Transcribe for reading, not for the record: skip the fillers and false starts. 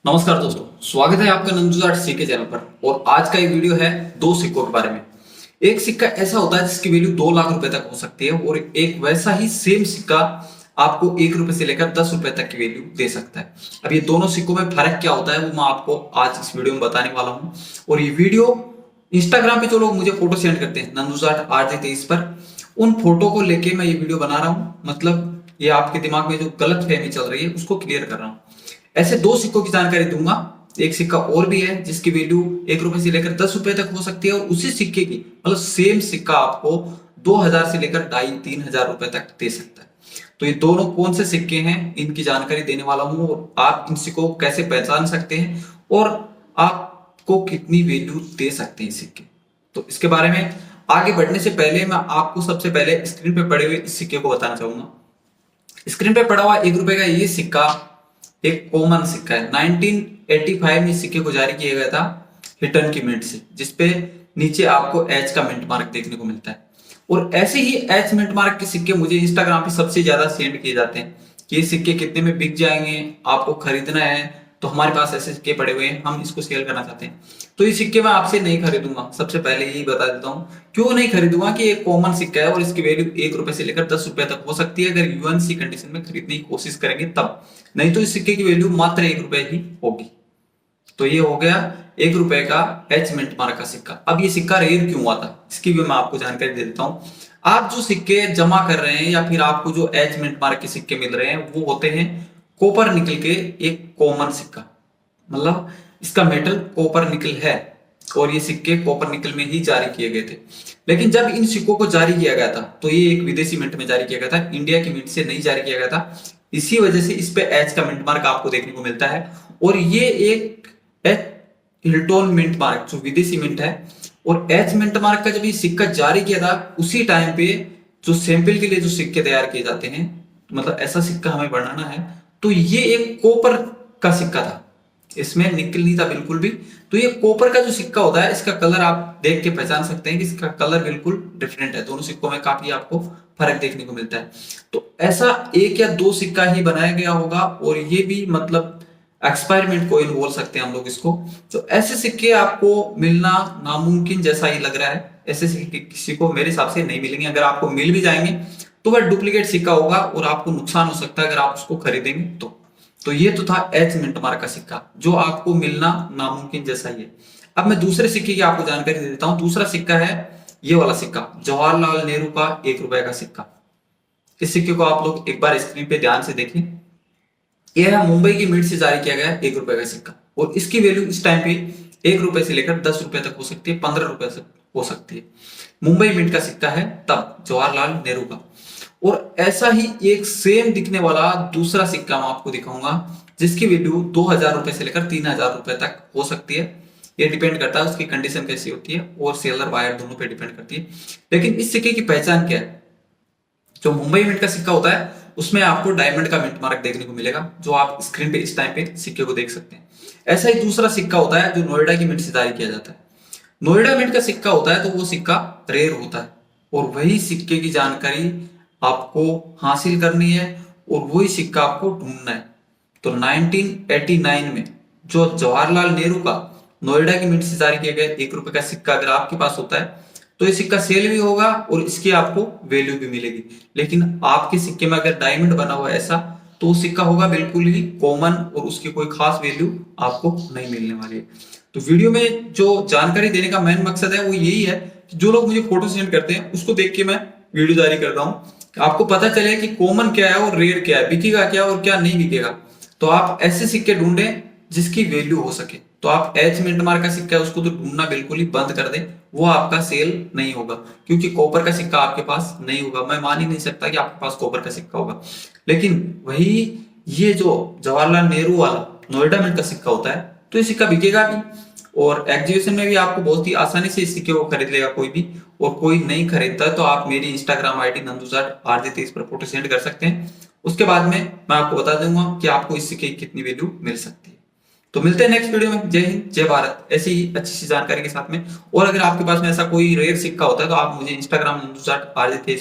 नमस्कार दोस्तों, स्वागत है आपका नंदू सी के चैनल पर। और आज का ये वीडियो है दो सिक्कों के बारे में। एक सिक्का ऐसा होता है जिसकी वैल्यू 2 लाख रुपए तक हो सकती है, और एक वैसा ही सेम सिक्का आपको 1 रुपए से लेकर 10 रुपए तक की वैल्यू दे सकता है। अब ये दोनों सिक्कों में फर्क क्या होता है वो मैं आपको आज इस वीडियो में बताने वाला हूँ। और ये वीडियो इंस्टाग्राम पे जो लोग मुझे फोटो सेंड करते हैं नंदूजाट RJ23 पर, उन फोटो को लेके मैं ये वीडियो बना रहा हूँ। मतलब ये आपके दिमाग में जो गलत फहमी चल रही है उसको क्लियर कर रहा हूँ। ऐसे दो सिक्कों की जानकारी दूंगा। एक सिक्का और भी है जिसकी वैल्यू 1 रुपए से लेकर 10 रुपए तक हो सकती है, और उसी सिक्के की मतलब सेम सिक्का आपको 2000 से लेकर 2500-3000 रुपए तक दे सकता है। तो ये दोनों कौन से सिक्के हैं इनकी जानकारी देने वाला हूं, और आप इन सिक्कों को कैसे पहचान सकते हैं और आपको कितनी वैल्यू दे सकते हैं सिक्के। तो इसके बारे में आगे बढ़ने से पहले मैं आपको सबसे पहले स्क्रीन पे पड़े हुए इस सिक्के को बताना चाहूंगा। स्क्रीन पे पड़ा हुआ 1 रुपए का ये सिक्का एक कॉमन सिक्का है। 1985 में इस सिक्के को जारी किया गया था हिटन की मिंट से, जिसपे नीचे आपको एच का मिंट मार्क देखने को मिलता है। और ऐसे ही एच मिंट मार्क के सिक्के मुझे इंस्टाग्राम पे सबसे ज्यादा सेंड किए जाते हैं कि ये सिक्के कितने में बिक जाएंगे, आपको खरीदना है तो हमारे पास ऐसे सिक्के पड़े हुए हैं, हम इसको सेल करना चाहते हैं। तो ये सिक्के मैं आपसे नहीं खरीदूंगा, सबसे पहले यही बता देता हूँ। क्यों नहीं खरीदूंगा कि एक कॉमन सिक्का है और इसकी वैल्यू 1 रुपए से लेकर 10 रुपए तक हो सकती है अगर यूएनसी कंडीशन में खरीदने की कोशिश करेंगे तब। नहीं तो इस सिक्के की वैल्यू मात्र 1 रुपए ही होगी। तो ये हो गया 1 रुपए का एच मिंट मार्क का सिक्का। अब ये सिक्का रेयर क्यों हुआ था इसकी भी मैं आपको जानकारी दे देता हूँ। आप जो सिक्के जमा कर रहे हैं या फिर आपको जो एच मिंट मार्क के सिक्के मिल रहे हैं वो होते हैं कॉपर निकल के एक कॉमन सिक्का। मतलब इसका मेटल कॉपर निकल है और ये सिक्के कॉपर निकल में ही जारी किए गए थे। लेकिन जब इन सिक्कों को जारी किया गया था तो ये एक विदेशी मिंट में जारी किया गया था, इंडिया की मिंट से नहीं जारी किया गया था। इसी वजह से इस पे एच का मिंट मार्क आपको देखने को मिलता है। और ये एक एच हिल्टन मिंट मार्क जो विदेशी मिंट है, और एच मिंट मार्क का जब ये सिक्का जारी किया था उसी टाइम पे जो सैंपल के लिए जो सिक्के तैयार किए जाते हैं, मतलब ऐसा सिक्का हमें बनाना है, तो ये एक कॉपर का सिक्का था, इसमें निकल नहीं था बिल्कुल भी। तो ये कॉपर का जो सिक्का होता है इसका कलर आप देख के पहचान सकते हैं कि इसका कलर बिल्कुल डिफरेंट है। दोनों सिक्कों में काफी आपको फर्क देखने को मिलता है। तो ऐसा एक या दो सिक्का ही बनाया गया होगा, और ये भी मतलब एक्सपेरिमेंट कोइन बोल सकते हैं हम लोग इसको। तो ऐसे सिक्के आपको मिलना नामुमकिन जैसा ही लग रहा है। ऐसे सिक्के किसी को मेरे हिसाब से नहीं मिलेंगे। अगर आपको मिल भी जाएंगे तो वह डुप्लीकेट सिक्का होगा और आपको नुकसान हो सकता है अगर आप उसको खरीदेंगे तो ये तो था एच मिंट मार्क का सिक्का जो आपको मिलना नामुमकिन जैसा ही है। अब मैं दूसरे सिक्के की आपको जानकारी दे देता हूं। दूसरा सिक्का है ये वाला सिक्का, जवाहरलाल नेहरू का 1 रुपए का सिक्का। इस सिक्के को आप लोग एक बार स्क्रीन पे ध्यान से देखें। यह है मुंबई की मिंट से जारी किया गया 1 रुपए का सिक्का, और इसकी वैल्यू इस टाइम पे 1 रुपए से लेकर 10 रुपए तक हो सकती है, 15 रुपए तक हो सकती है। मुंबई मिंट का सिक्का है तब जवाहरलाल नेहरू का। और ऐसा ही एक सेम दिखने वाला दूसरा सिक्का मैं आपको दिखाऊंगा जिसकी वैल्यू 2000 रुपए से लेकर 3000 रुपए तक हो सकती है। ये डिपेंड करता है उसकी कंडीशन कैसी होती है और सेलर बायर दोनों पे डिपेंड करती है। लेकिन इस सिक्के की पहचान क्या है? जो मुंबई मिंट का सिक्का होता है उसमें आपको डायमंड का मिंट मार्क देखने को मिलेगा, जो आप स्क्रीन पे इस टाइम पे सिक्के को देख सकते हैं। ऐसा ही दूसरा सिक्का होता है जो नोएडा की मिंट से जारी किया जाता है। नोएडा मिंट का सिक्का होता है तो वो सिक्का रेयर होता है, और वही सिक्के की जानकारी आपको हासिल करनी है और वही सिक्का आपको ढूंढना है। तो 1989 में जो जवाहरलाल नेहरू का नोएडा की मिंट से जारी किया गया 1 रुपए का सिक्का अगर आपके पास होता है तो ये सिक्का सेल भी होगा और इसकी आपको वैल्यू भी मिलेगी। लेकिन आपके सिक्के में अगर डायमंड बना हुआ है ऐसा, तो वो सिक्का होगा बिल्कुल ही कॉमन और उसकी कोई खास वैल्यू आपको नहीं मिलने वाली है। तो वीडियो में जो जानकारी देने का मेन मकसद है वो यही है कि जो लोग मुझे फोटो सेंड करते हैं उसको देख के मैं वीडियो जारी करता हूँ, आपको पता चले कि कॉमन क्या है और रेयर क्या है, बिकेगा क्या और क्या नहीं बिकेगा। तो आप ऐसे सिक्के ढूंढें जिसकी वैल्यू हो सके। तो आप एच मिंट मार्क का सिक्का है उसको तो ढूंढना बिल्कुल ही बंद कर दें, वो आपका सेल नहीं होगा, क्योंकि कॉपर का सिक्का आपके पास नहीं होगा। मैं मान ही नहीं सकता कि आपके पास कॉपर का सिक्का होगा। लेकिन वही ये जो जवाहरलाल नेहरू वाला नोएडा मिंट का सिक्का होता है तो ये सिक्का बिकेगा भी, और एग्जीबिशन में भी आपको बहुत ही आसानी से इस सिक्के को खरीद लेगा कोई भी। और कोई नहीं खरीदता है तो आप मेरी इंस्टाग्राम आईडी नंदूजाट RJ23 पर फोटो सेंड कर सकते हैं। उसके बाद में मैं आपको बता दूंगा कि आपको इस सिक्के की कितनी वैल्यू मिल सकती है। तो मिलते हैं नेक्स्ट वीडियो में। जय हिंद, जय भारत, ऐसी ही अच्छी सी जानकारी के साथ में। और अगर आपके पास में ऐसा कोई रेयर सिक्का होता है तो आप मुझे इंस्टाग्राम नंदूजाट RJ23